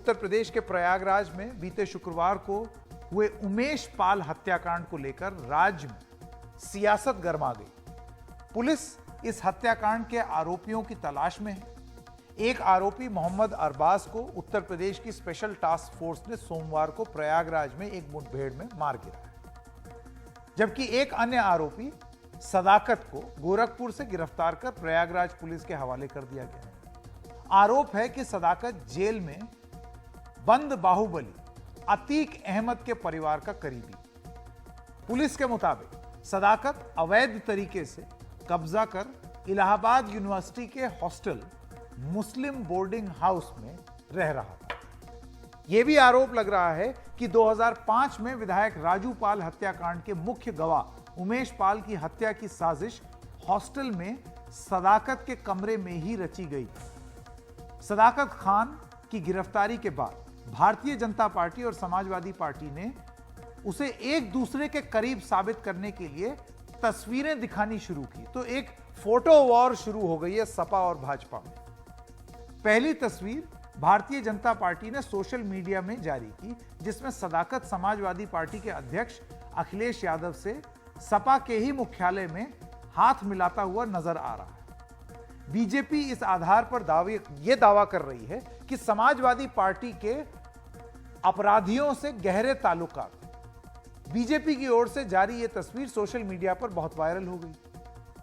उत्तर प्रदेश के प्रयागराज में बीते शुक्रवार को हुए उमेश पाल हत्याकांड को लेकर राज्य में सियासत गरमा गई। पुलिस इस हत्याकांड के आरोपियों की तलाश में है। एक आरोपी मोहम्मद अरबाज को उत्तर प्रदेश की स्पेशल टास्क फोर्स ने सोमवार को प्रयागराज में एक मुठभेड़ में मार गिराया, जबकि एक अन्य आरोपी सदाकत को गोरखपुर से गिरफ्तार कर प्रयागराज पुलिस के हवाले कर दिया गया। आरोप है कि सदाकत जेल में बंद बाहुबली अतीक अहमद के परिवार का करीबी। पुलिस के मुताबिक सदाकत अवैध तरीके से कब्जा कर इलाहाबाद यूनिवर्सिटी के हॉस्टल मुस्लिम बोर्डिंग हाउस में रह रहा था। यह भी आरोप लग रहा है कि 2005 में विधायक राजू पाल हत्याकांड के मुख्य गवाह उमेश पाल की हत्या की साजिश हॉस्टल में सदाकत के कमरे में ही रची गई थी। सदाकत खान की गिरफ्तारी के बाद भारतीय जनता पार्टी और समाजवादी पार्टी ने उसे एक दूसरे के करीब साबित करने के लिए तस्वीरें दिखानी शुरू की, तो एक फोटो वॉर शुरू हो गई है सपा और भाजपा में। पहली तस्वीर भारतीय जनता पार्टी ने सोशल मीडिया में जारी की, जिसमें सदाकत समाजवादी पार्टी के अध्यक्ष अखिलेश यादव से सपा के ही मुख्यालय में हाथ मिलाता हुआ नजर आ रहा है। बीजेपी इस आधार पर यह दावा कर रही है कि समाजवादी पार्टी के अपराधियों से गहरे ताल्लुकात। बीजेपी की ओर से जारी यह तस्वीर सोशल मीडिया पर बहुत वायरल हो गई।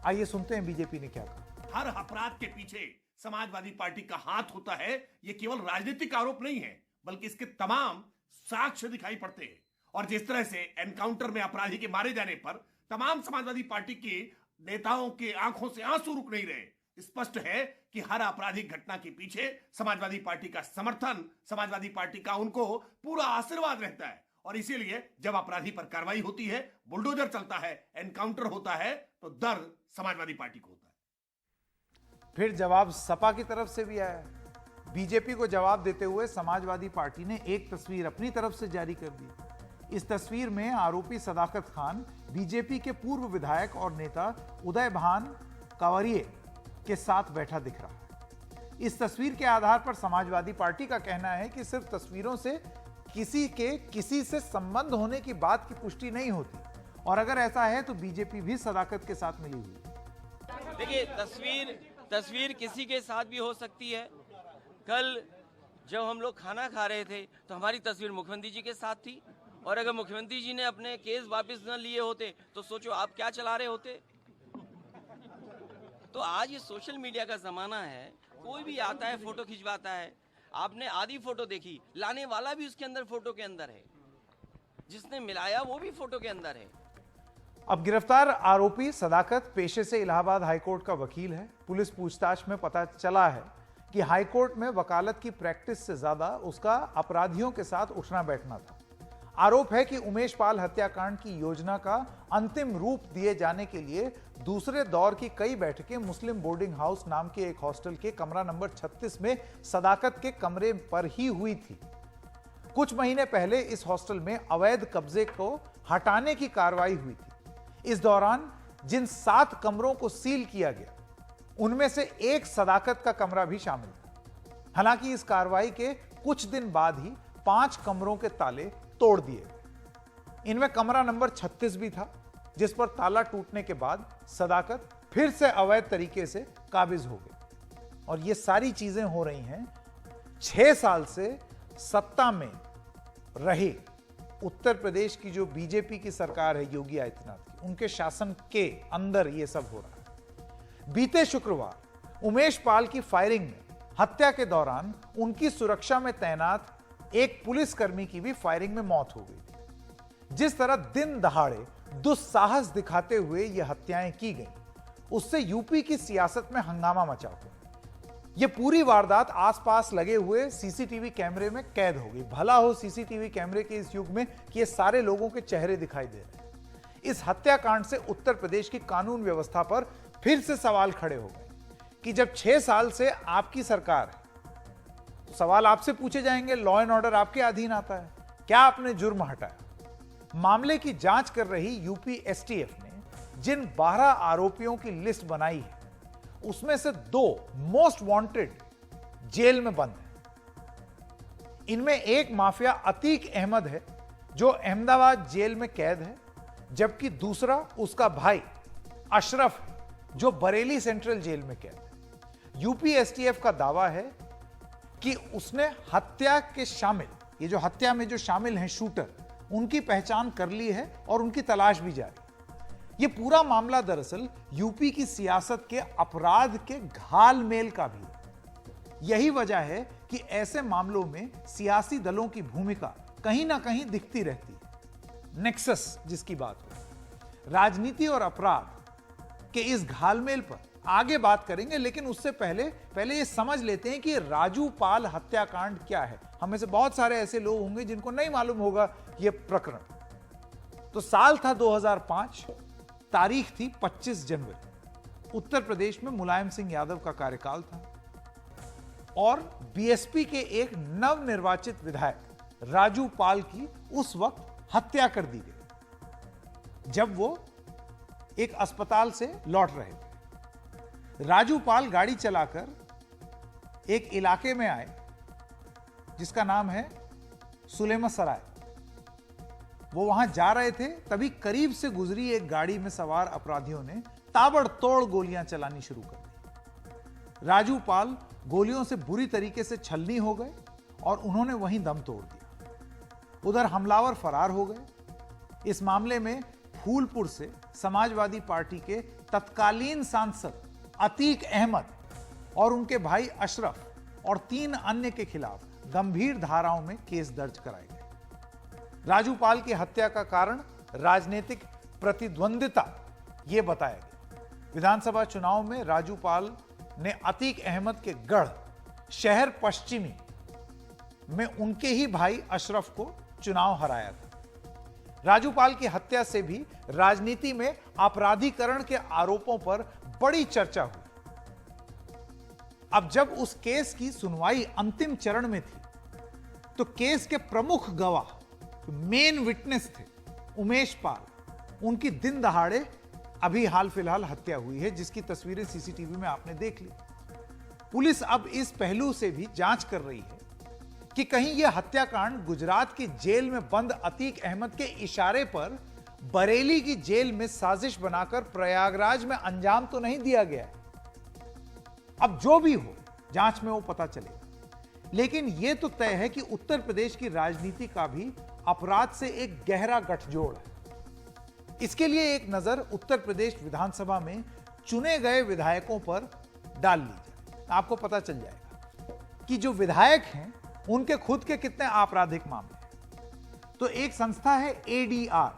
आइए सुनते हैं बीजेपी ने क्या कहा। हर अपराध के पीछे समाजवादी पार्टी का हाथ होता है। यह केवल राजनीतिक आरोप नहीं है, बल्कि इसके तमाम साक्ष्य दिखाई पड़ते हैं। और जिस तरह से एनकाउंटर में अपराधी के मारे जाने पर तमाम समाजवादी पार्टी के नेताओं के आंखों से आंसू रुक नहीं रहे, स्पष्ट है कि हर आपराधिक घटना के पीछे समाजवादी पार्टी का समर्थन, समाजवादी पार्टी का उनको पूरा आशीर्वाद रहता है। और इसीलिए जब अपराधी पर कार्रवाई होती है, बुलडोजर चलता है, एनकाउंटर होता है, तो दर्द समाजवादी पार्टी को होता है। फिर जवाब सपा की तरफ से भी आया। बीजेपी को जवाब देते हुए समाजवादी पार्टी ने एक तस्वीर अपनी तरफ से जारी कर दी। इस तस्वीर में आरोपी सदाकत खान बीजेपी के पूर्व विधायक और नेता उदय भान कावरिये के साथ बैठा दिख रहा है। इस तस्वीर के आधार पर समाजवादी पार्टी का कहना है कि सिर्फ तस्वीरों से किसी से संबंध होने की बात की पुष्टि नहीं होती, और अगर ऐसा है तो बीजेपी भी सदाकत के साथ मिली हुई है। देखिए, तस्वीर किसी के साथ भी हो सकती है। कल जब हम लोग खाना खा रहे थे तो हमारी तस्वीर मुख्यमंत्री जी के साथ थी, और अगर मुख्यमंत्री जी ने अपने केस वापस न लिए होते तो सोचो आप क्या चला रहे होते। तो आज ये सोशल मीडिया का जमाना है, कोई भी आता है फोटो खिंचवाता है। आपने आधी फोटो देखी, लाने वाला भी उसके अंदर फोटो के अंदर है, जिसने मिलाया वो भी फोटो के अंदर है। अब गिरफ्तार आरोपी सदाकत पेशे से इलाहाबाद हाईकोर्ट का वकील है। पुलिस पूछताछ में पता चला है कि हाईकोर्ट में वकालत की प्रैक्टिस से ज्यादा उसका अपराधियों के साथ उठना बैठना था। आरोप है कि उमेश पाल हत्याकांड की योजना का अंतिम रूप दिए जाने के लिए दूसरे दौर की कई बैठकें मुस्लिम बोर्डिंग हाउस नाम के एक हॉस्टल के कमरा नंबर 36 में सदाकत के कमरे पर ही हुई थी। कुछ महीने पहले इस हॉस्टल में अवैध कब्जे को हटाने की कार्रवाई हुई थी। इस दौरान जिन 7 कमरों को सील किया गया, उनमें से एक सदाकत का कमरा भी शामिल था। हालांकि इस कार्रवाई के कुछ दिन बाद ही 5 कमरों के ताले तोड़ दिए। इनमें कमरा नंबर 36 भी था, जिस पर ताला टूटने के बाद सदाकत फिर से अवैध तरीके से काबिज हो गए। और ये सारी चीजें हो रही हैं 6 साल से सत्ता में रहे उत्तर प्रदेश की जो बीजेपी की सरकार है योगी आदित्यनाथ की, उनके शासन के अंदर ये सब हो रहा है। बीते शुक्रवार उमेश पाल की फायरिंग में हत्या के दौरान उनकी सुरक्षा में तैनात एक पुलिसकर्मी की भी फायरिंग में मौत हो गई थी। जिस तरह दिन दहाड़े दुस्साहस दिखाते हुए यह हत्याएं की गईं, उससे यूपी की सियासत में हंगामा मचा हुआ। यह पूरी वारदात आसपास लगे हुए सीसीटीवी कैमरे में कैद हो गई। भला हो सीसीटीवी कैमरे के इस युग में कि ये सारे लोगों के चेहरे दिखाई दे रहे हैं। इस हत्याकांड से उत्तर प्रदेश की कानून व्यवस्था पर फिर से सवाल खड़े हो गए कि जब 6 साल से आपकी सरकार है, सवाल आपसे पूछे जाएंगे, लॉ एंड ऑर्डर आपके अधीन आता है, क्या आपने जुर्म हटाया? मामले की जांच कर रही यूपी एसटीएफ ने जिन 12 आरोपियों की लिस्ट बनाई है, उसमें से 2 मोस्ट वांटेड जेल में बंद हैं। इनमें एक माफिया अतीक अहमद है जो अहमदाबाद जेल में कैद है, जबकि दूसरा उसका भाई अशरफ है जो बरेली सेंट्रल जेल में कैद है। यूपी एसटीएफ का दावा है कि उसने हत्या के शामिल, ये जो हत्या में जो शामिल हैं शूटर, उनकी पहचान कर ली है और उनकी तलाश भी जारी है। ये पूरा मामला दरअसल यूपी की सियासत के अपराध के घालमेल का भी है। यही वजह है कि ऐसे मामलों में सियासी दलों की भूमिका कहीं ना कहीं दिखती रहती है। नेक्सस जिसकी बात हो, राजनीति और अपराध के इस घालमेल पर आगे बात करेंगे, लेकिन उससे पहले ये समझ लेते हैं कि राजू पाल हत्याकांड क्या है। हम में से बहुत सारे ऐसे लोग होंगे जिनको नहीं मालूम होगा यह प्रकरण। तो साल था 2005, तारीख थी 25 जनवरी। उत्तर प्रदेश में मुलायम सिंह यादव का कार्यकाल था और बीएसपी के एक नवनिर्वाचित विधायक राजू पाल की उस वक्त हत्या कर दी गई जब वो एक अस्पताल से लौट रहे थे। राजू पाल गाड़ी चलाकर एक इलाके में आए जिसका नाम है सुलेमा सराय। वो वहां जा रहे थे, तभी करीब से गुजरी एक गाड़ी में सवार अपराधियों ने ताबड़तोड़ गोलियां चलानी शुरू कर दी। राजू पाल गोलियों से बुरी तरीके से छलनी हो गए और उन्होंने वहीं दम तोड़ दिया। उधर हमलावर फरार हो गए। इस मामले में फूलपुर से समाजवादी पार्टी के तत्कालीन सांसद अतीक अहमद और उनके भाई अशरफ और 3 अन्य के खिलाफ गंभीर धाराओं में केस दर्ज कराए गए। राजू पाल की हत्या का कारण राजनीतिक प्रतिद्वंदिता यह बताया गया। विधानसभा चुनाव में राजू पाल ने अतीक अहमद के गढ़ शहर पश्चिमी में उनके ही भाई अशरफ को चुनाव हराया था। राजू पाल की हत्या से भी राजनीति में अपराधीकरण के आरोपों पर बड़ी चर्चा हुई। अब जब उस केस की सुनवाई अंतिम चरण में थी तो केस के प्रमुख गवाह, मेन विटनेस थे उमेश पाल, उनकी दिन दहाड़े अभी हाल फिलहाल हत्या हुई है, जिसकी तस्वीरें सीसीटीवी में आपने देख ली। पुलिस अब इस पहलू से भी जांच कर रही है कि कहीं यह हत्याकांड गुजरात की जेल में बंद अतीक अहमद के इशारे पर बरेली की जेल में साजिश बनाकर प्रयागराज में अंजाम तो नहीं दिया गया है। अब जो भी हो, जांच में वो पता चलेगा। लेकिन यह तो तय है कि उत्तर प्रदेश की राजनीति का भी अपराध से एक गहरा गठजोड़ है। इसके लिए एक नजर उत्तर प्रदेश विधानसभा में चुने गए विधायकों पर डाल ली जाए, आपको पता चल जाएगा कि जो विधायक हैं उनके खुद के कितने आपराधिक मामले हैं। तो एक संस्था है एडीआर,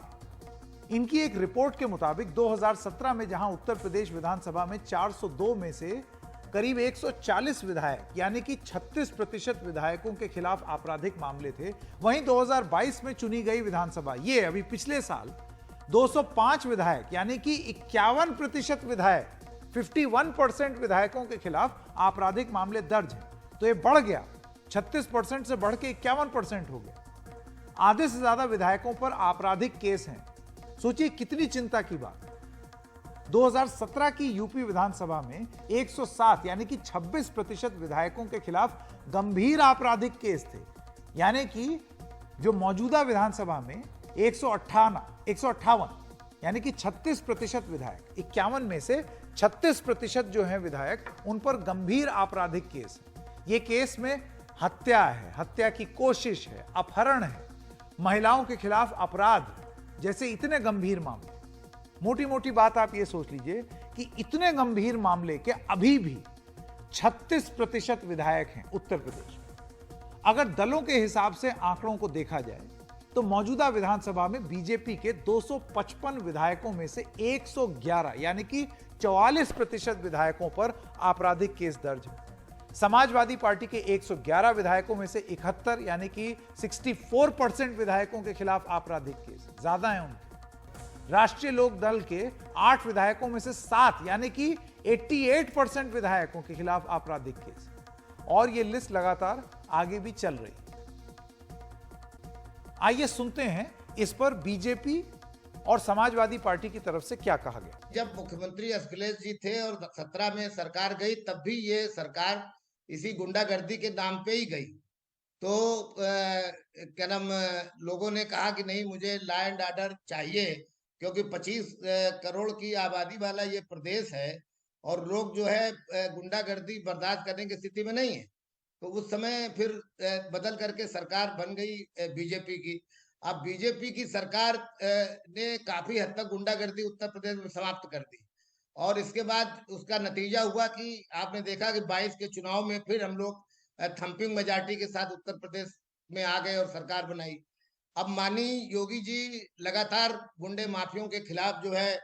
इनकी एक रिपोर्ट के मुताबिक 2017 में जहां उत्तर प्रदेश विधानसभा में 402 में से करीब 140 विधायक यानी कि 36% विधायकों के खिलाफ आपराधिक मामले थे, वहीं 2022 में चुनी गई विधानसभा, ये अभी पिछले साल 205 विधायक यानी कि 51% विधायक, 51% विधायकों के खिलाफ आपराधिक मामले दर्ज हैं। तो ये बढ़ गया, 36% से बढ़ के 51% हो गया। आधे से ज्यादा विधायकों पर आपराधिक केस हैं। सोचिए कितनी चिंता की बात। 2017 की यूपी विधानसभा में 107 यानी कि 26% विधायकों के खिलाफ गंभीर आपराधिक केस थे, यानी कि जो मौजूदा विधानसभा में 158 यानी कि 36% विधायक, 51 में से 36% जो हैं विधायक, उन पर गंभीर आपराधिक केस है। ये केस में हत्या है, हत्या की कोशिश है, अपहरण है, महिलाओं के खिलाफ अपराध जैसे इतने गंभीर मामले। मोटी मोटी बात आप ये सोच लीजिए कि इतने गंभीर मामले के अभी भी 36% विधायक हैं उत्तर प्रदेश में। अगर दलों के हिसाब से आंकड़ों को देखा जाए तो मौजूदा विधानसभा में बीजेपी के 255 विधायकों में से 111 यानी कि 44% विधायकों पर आपराधिक केस दर्ज है। समाजवादी पार्टी के 111 विधायकों में से 71 यानी कि 64% विधायकों के खिलाफ आपराधिक केस ज्यादा है उनके। राष्ट्रीय लोक दल के 8 विधायकों में से 7 यानी कि 88% विधायकों के खिलाफ आपराधिक केस, और यह लिस्ट लगातार आगे भी चल रही है। आइए सुनते हैं इस पर बीजेपी और समाजवादी पार्टी की तरफ से क्या कहा गया। जब मुख्यमंत्री अखिलेश जी थे और 17 में सरकार गई, तब भी ये सरकार इसी गुंडागर्दी के नाम पे ही गई। तो क्या नाम लोगों ने कहा कि नहीं, मुझे लॉ एंड ऑर्डर चाहिए, क्योंकि 25 करोड़ की आबादी वाला ये प्रदेश है और लोग जो है गुंडागर्दी बर्दाश्त करने की स्थिति में नहीं है। तो उस समय फिर बदल करके सरकार बन गई बीजेपी की। अब बीजेपी की सरकार ने काफी हद तक गुंडागर्दी उत्तर प्रदेश में समाप्त कर दी, और इसके बाद उसका नतीजा हुआ कि आपने देखा कि 22 के चुनाव में फिर हम लोग थम्पिंग मेजॉरिटी के साथ उत्तर प्रदेश में आ गए और सरकार बनाई। अब माननीय योगी जी लगातार गुंडे माफियों के खिलाफ जो है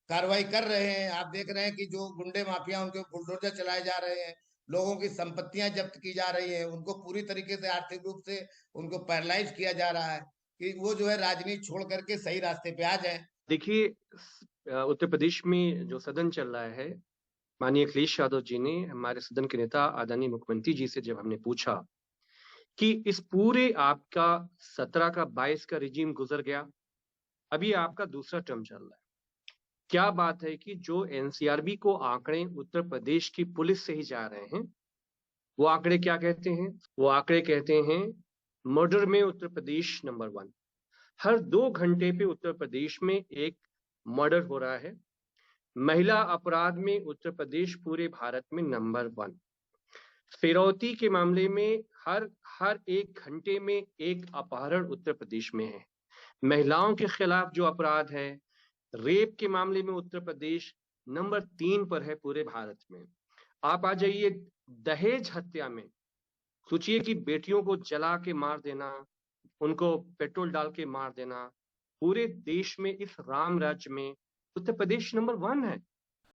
कार्रवाई कर रहे हैं। आप देख रहे हैं कि जो गुंडे माफिया उनके बुलडोजर चलाए जा रहे हैं, लोगों की संपत्तियां जब्त की जा रही है, उनको पूरी तरीके से आर्थिक रूप से उनको पैरालाइज किया जा रहा है कि वो जो है राजनीति छोड़ करके सही रास्ते पे आ जाए। देखिए, उत्तर प्रदेश में जो सदन चल रहा है, माननीय अखिलेश यादव जी ने हमारे सदन के नेता आदरणीय मुख्यमंत्री जी से जब हमने पूछा कि इस पूरे आपका 17 का 22 का रिजीम गुजर गया, अभी आपका दूसरा टर्म चल रहा है, क्या बात है कि जो एनसीआरबी को आंकड़े उत्तर प्रदेश की पुलिस से ही जा रहे हैं, वो आंकड़े क्या कहते हैं? वो आंकड़े कहते हैं मर्डर में उत्तर प्रदेश नंबर 1, हर 2 घंटे पे उत्तर प्रदेश में एक मर्डर हो रहा है। महिला अपराध में उत्तर प्रदेश पूरे भारत में नंबर 1। फिरौती के मामले में हर 1 घंटे में एक अपहरण उत्तर प्रदेश में है। महिलाओं के खिलाफ जो अपराध है, रेप के मामले में उत्तर प्रदेश नंबर 3 पर है पूरे भारत में। आप आ जाइए दहेज हत्या में, सोचिए कि बेटियों को जला के मार देना, उनको पेट्रोल डाल के मार देना, पूरे देश में इस राम राज्य में उत्तर प्रदेश नंबर 1 है।